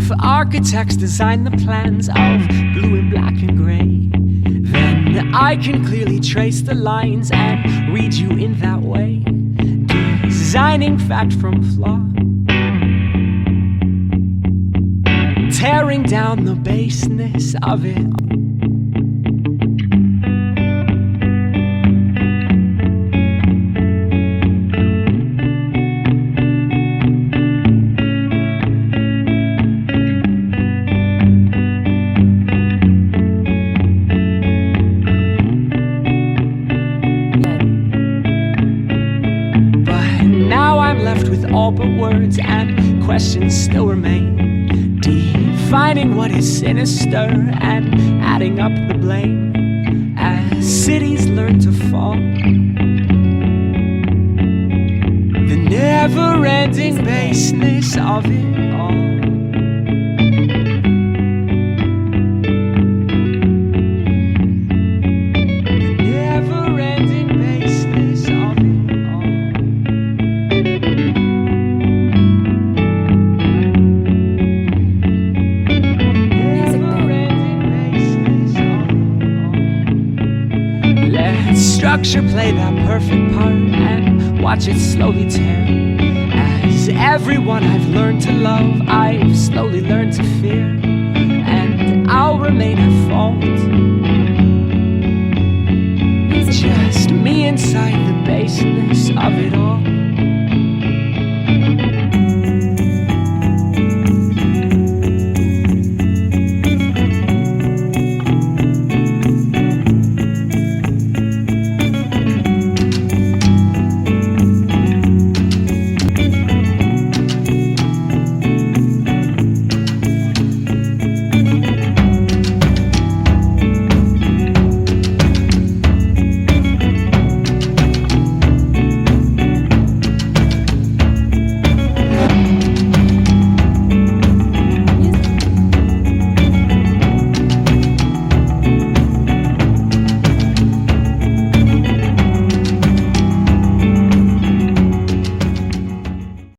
If architects design the plans of blue and black and gray, then I can clearly trace the lines and read you in that way, designing fact from flaw, tearing down the baseness of it. Left with all but words, and questions still remain, defining what is sinister and adding up the blame as cities learn to fall. The never-ending baseness of it all. Structure play that perfect part and watch it slowly tear. As everyone I've learned to love, I've slowly learned to fear, and I'll remain at fault. Just me inside the baseness of it all.